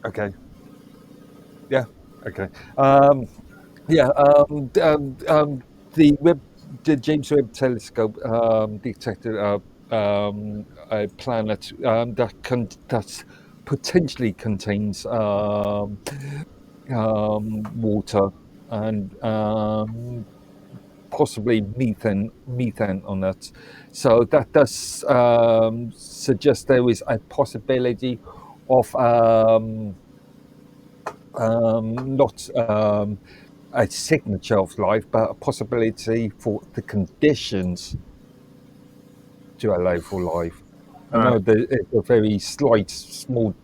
Okay. Yeah. Okay. Um, yeah. The the James Webb Telescope detected a planet that potentially contains water and possibly methane on it. So that does suggest there is a possibility of not a signature of life, but a possibility for the conditions to allow for life. I Right. know it's a very slight, small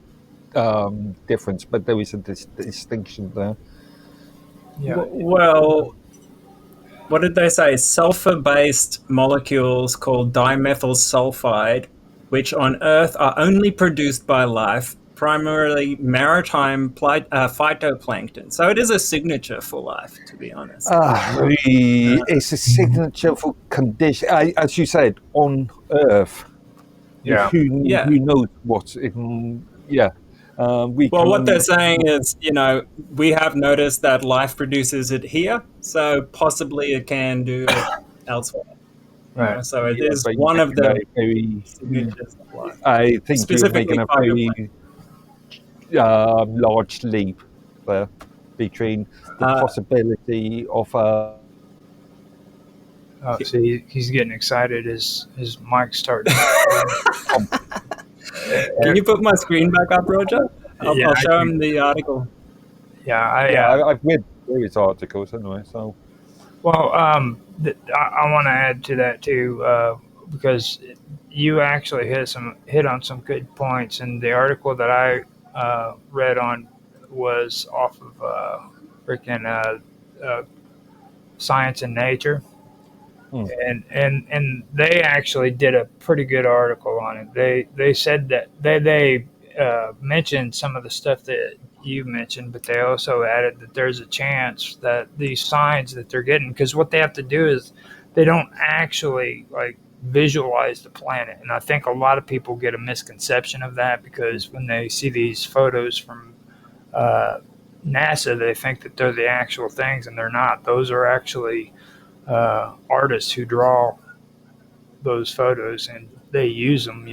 difference, but there is a distinction there. Yeah. Well, what did they say? Sulfur-based molecules called dimethyl sulfide, which on Earth are only produced by life, primarily maritime phytoplankton. So it is a signature for life, to be honest. It's a signature for condition, as you said, on Earth. Yeah. Yeah. Who knows what? Yeah, we Well, what they're can. saying is, we have noticed that life produces it here, so possibly it can do it elsewhere. Right. So it Yeah, is but you're one of making a the very. signatures of life, I think you're making specifically a phytoplankton. very large leap there between the Uh, possibility of. Oh, see, he's getting excited. His mic's starting. Com- can you put my screen back up, Roger? Yeah, I'll I show can. him the article. Yeah, yeah, I've read various articles anyway. So well, I want to add to that too, because you actually hit on some good points, and the article that I read on was off of freaking Science and Nature, hmm, and they actually did a pretty good article on it. They said that they mentioned some of the stuff that you mentioned, but they also added that there's a chance that these signs that they're getting, because what they have to do is they don't actually like visualize the planet, and I think a lot of people get a misconception of that because when they see these photos from uh, NASA, they think that they're the actual things, and they're not. Those are actually artists who draw those photos and they use them.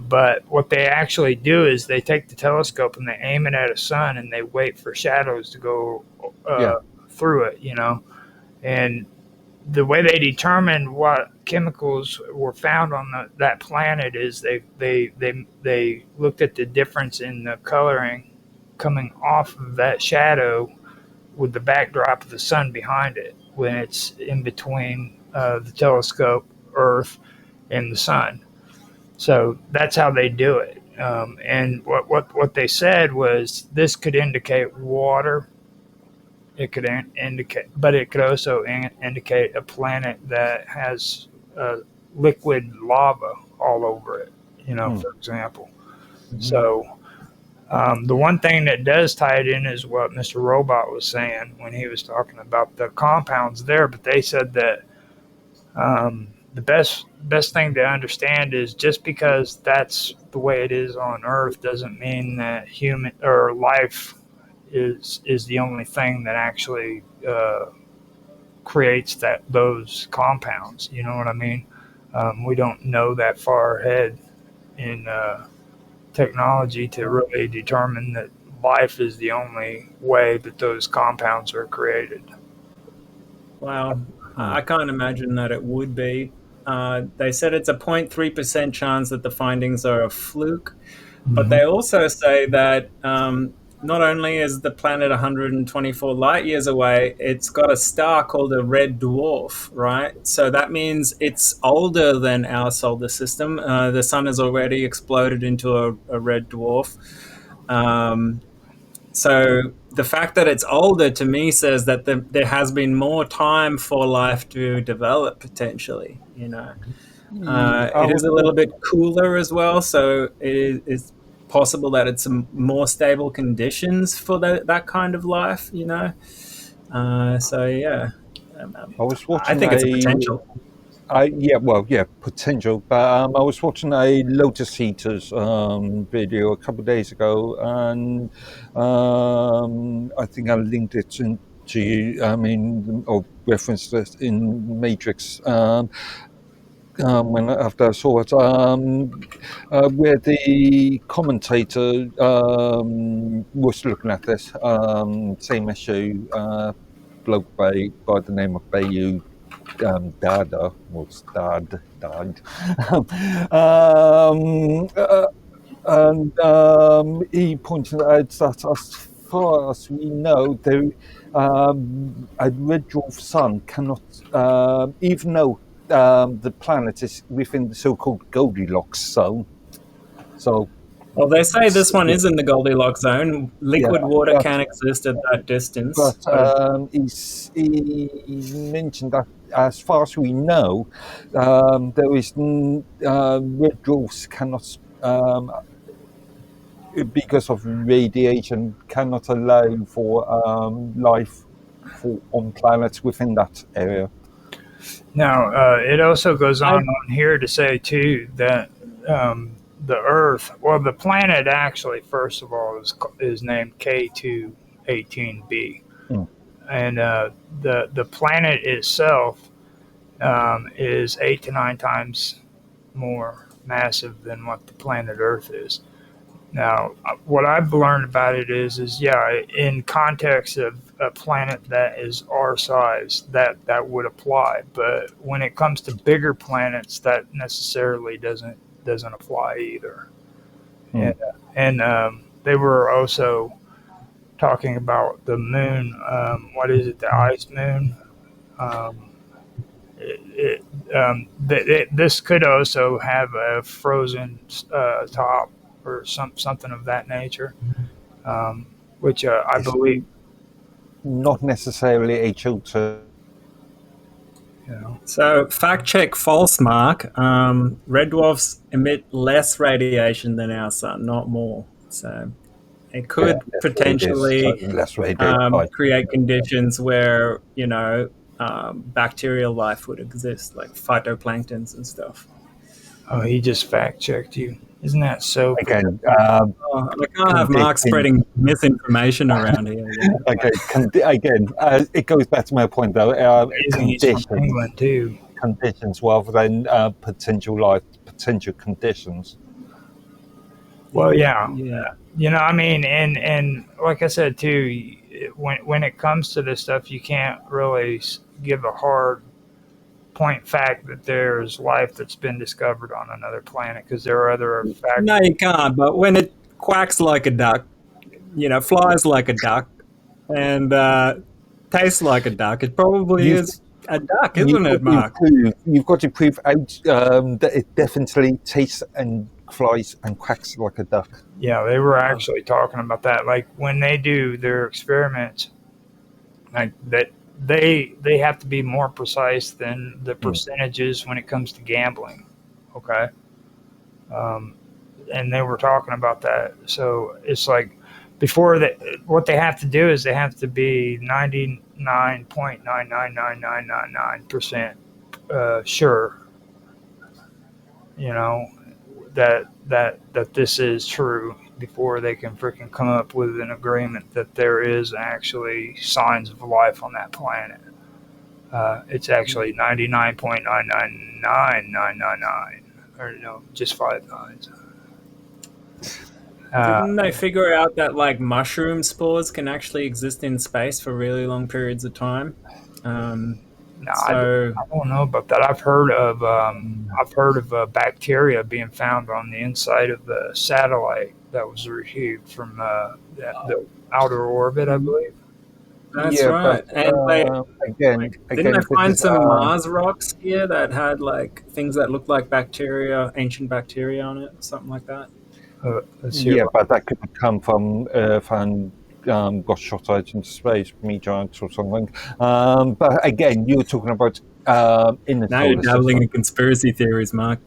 But what they actually do is they take the telescope and they aim it at a sun and they wait for shadows to go yeah, through it. And the way they determined what chemicals were found on that planet is they looked at the difference in the coloring coming off of that shadow with the backdrop of the sun behind it when it's in between the telescope, Earth, and the sun. So that's how they do it. And what they said was this could indicate water. It could indicate, but it could also indicate a planet that has liquid lava all over it. hmm, For example. mhm, So the one thing that does tie it in is what Mr. Robot was saying when he was talking about the compounds there. But they said that the best thing to understand is just because that's the way it is on Earth doesn't mean that human or life is the only thing that actually creates those compounds. You know what I mean? We don't know that far ahead in technology to really determine that life is the only way that those compounds are created. Wow, hmm, I can't imagine that it would be. They said it's a 0.3% chance that the findings are a fluke, but Mm-hmm. they also say that not only is the planet 124 light years away, it's got a star called a red dwarf, right? So that means it's older than our solar system. The sun has already exploded into a red dwarf. Um, so the fact that it's older to me says that there has been more time for life to develop potentially. I It is would. a little bit cooler as well, so it's possible that it's some more stable conditions for that kind of life. So yeah, um, um, I was I watching think it's a potential. potential. But I was watching a Lotus Eaters video a couple of days ago, and I think I linked it to you. I mean, or referenced it in Matrix. When after I saw it, where the commentator was looking at this same issue, bloke by the name of Bayou Dada was dad, and he pointed out that as far as we know, a red dwarf sun cannot, even though the planet is within the so-called Goldilocks zone. So, well, they say this one is in the Goldilocks zone. Liquid water but- can exist at that distance. But so- he mentioned that, as far as we know, there is red dwarfs cannot, because of radiation, cannot allow for life on planets within that area. Now, it also goes on here to say, too, that the Earth, well, the planet actually, first of all, is named K218b. And the planet itself is 8 to 9 times more massive than what the planet Earth is. Now, what I've learned about it is in context of a planet that is our size, that would apply. But when it comes to bigger planets, that necessarily doesn't apply either. And they were also talking about the moon. What is it? The ice moon. This could also have a frozen top or something of that nature, which I believe. Not necessarily a filter. So, fact check false, Mark. Red dwarfs emit less radiation than our sun, not more. So, it could potentially create conditions where, bacterial life would exist, like phytoplanktons and stuff. Oh, he just fact checked you. Isn't that so? Again, I can't have Mark spreading misinformation around here. Okay, again, it goes back to my point, though. Conditions too. Conditions rather than potential conditions. Well, yeah. I mean, and like I said too, when it comes to this stuff, you can't really give a hard point fact that there's life that's been discovered on another planet, because there are other factors. No, you can't. But when it quacks like a duck, flies like a duck, and tastes like a duck, it probably is a duck, isn't it, Mark? You've got to prove out that it definitely tastes and flies and quacks like a duck. Yeah, they were actually talking about that. Like when they do their experiments, like that. They have to be more precise than the percentages when it comes to gambling, okay? And they were talking about that. So it's like before that, what they have to do is they have to be 99.9999999% sure, that this is true, before they can freaking come up with an agreement that there is actually signs of life on that planet. It's actually 99.999999, or just 5 nines. Didn't they figure out that mushroom spores can actually exist in space for really long periods of time? I don't know about that. I've heard of bacteria being found on the inside of the satellite that was retrieved from the outer orbit, I believe. That's right. But, and didn't they find some Mars rocks here that had things that looked like ancient bacteria on it, something like that? But that could come from Earth and got shot out into space, meteorites or something. But again, you were talking about in the now you're dabbling in conspiracy theories, Mark.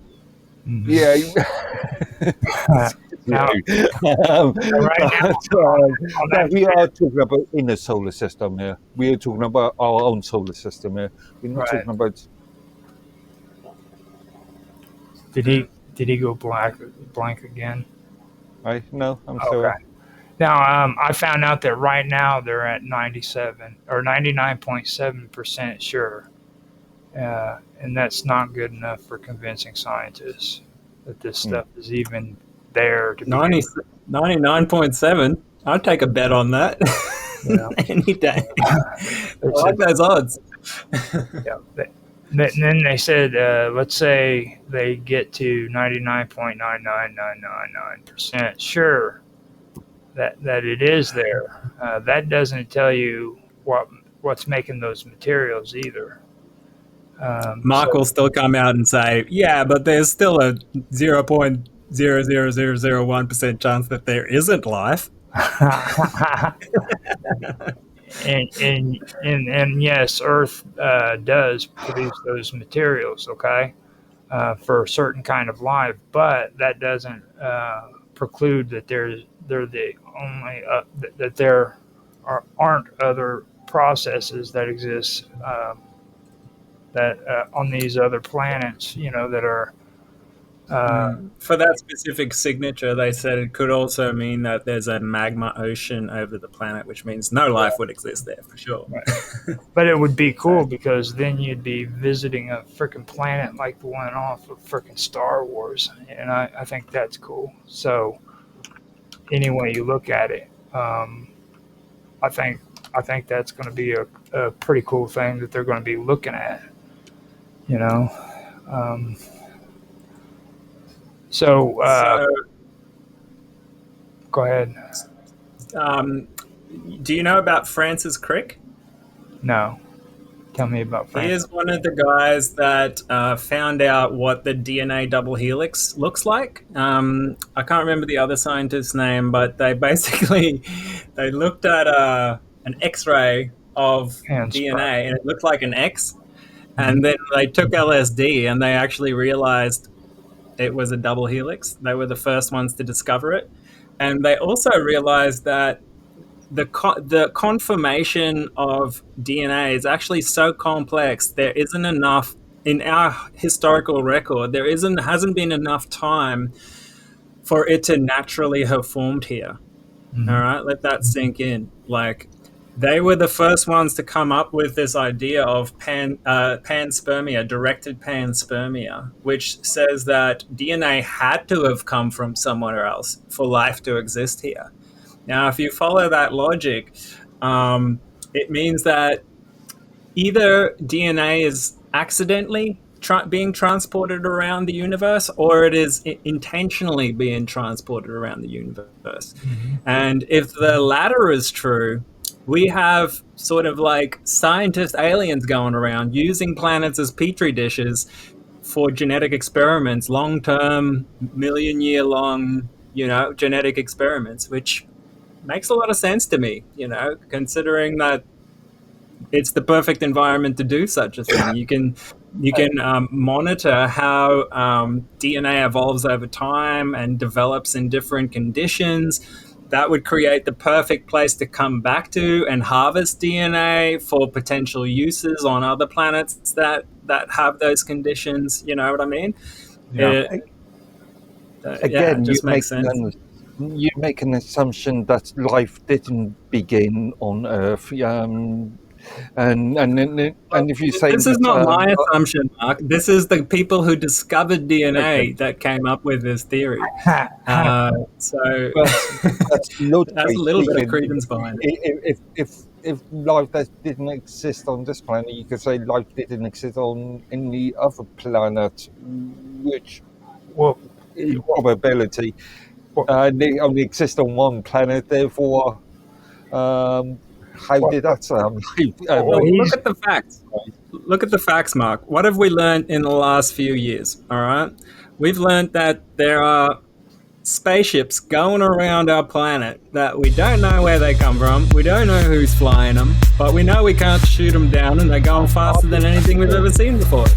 Mm-hmm. Yeah. We are talking about in the solar system here. We are talking about our own solar system here. We're not talking about Did he go blank again? No, I'm still. Okay. Now, I found out that right now they're at 97 or 99.7% sure, and that's not good enough for convincing scientists that this stuff is even there to be. 99.7. I'd take a bet on that. Yeah. Any day. I like those odds. Yeah. Then they said, let's say they get to 99.99999% sure that it is there. That doesn't tell you what's making those materials either. Mark will still come out and say, yeah, but there's still a 0.00001% chance that there isn't life. and yes, Earth does produce those materials, okay, for a certain kind of life, but that doesn't preclude that they're the only that there aren't other processes that exist that on these other planets, that are. For that specific signature, they said it could also mean that there's a magma ocean over the planet, which means no life would exist there for sure. Right. But it would be cool because then you'd be visiting a freaking planet like the one off of freaking Star Wars, and I think that's cool. So any way you look at it, I think that's going to be a pretty cool thing that they're going to be looking at. So go ahead. Do you know about Francis Crick? No. Tell me about Francis. He is one of the guys that found out what the DNA double helix looks like. I can't remember the other scientist's name, but they basically they looked at an X-ray of DNA and it looked like an X. And then they took LSD and they actually realized it was a double helix. They were the first ones to discover it. And they also realized that the conformation of DNA is actually so complex. There isn't enough in our historical record. There hasn't been enough time for it to naturally have formed here. Mm-hmm. All right, let that sink in. Like, they were the first ones to come up with this idea of panspermia, directed panspermia, which says that DNA had to have come from somewhere else for life to exist here. Now, if you follow that logic, it means that either DNA is accidentally being transported around the universe, or it is intentionally being transported around the universe. Mm-hmm. And if the latter is true, we have sort of like scientist aliens going around using planets as petri dishes for genetic experiments, long-term, million-year-long, genetic experiments, which makes a lot of sense to me, considering that it's the perfect environment to do such a thing. You can monitor how DNA evolves over time and develops in different conditions. That would create the perfect place to come back to and harvest DNA for potential uses on other planets that have those conditions. You know what I mean? Yeah. Again, it just makes sense. You make an assumption that life didn't begin on Earth. And if you say this is not my assumption, Mark. This is the people who discovered DNA that came up with this theory. So that's a little bit of credence behind it. If life that didn't exist on this planet, you could say life didn't exist on any other planet, which, in probability, they only exist on one planet. Therefore, how did that sound? Look at the facts. Look at the facts, Mark. What have we learned in the last few years? All right, we've learned that there are spaceships going around our planet that we don't know where they come from. We don't know who's flying them, but we know we can't shoot them down, and they're going faster than anything we've ever seen before.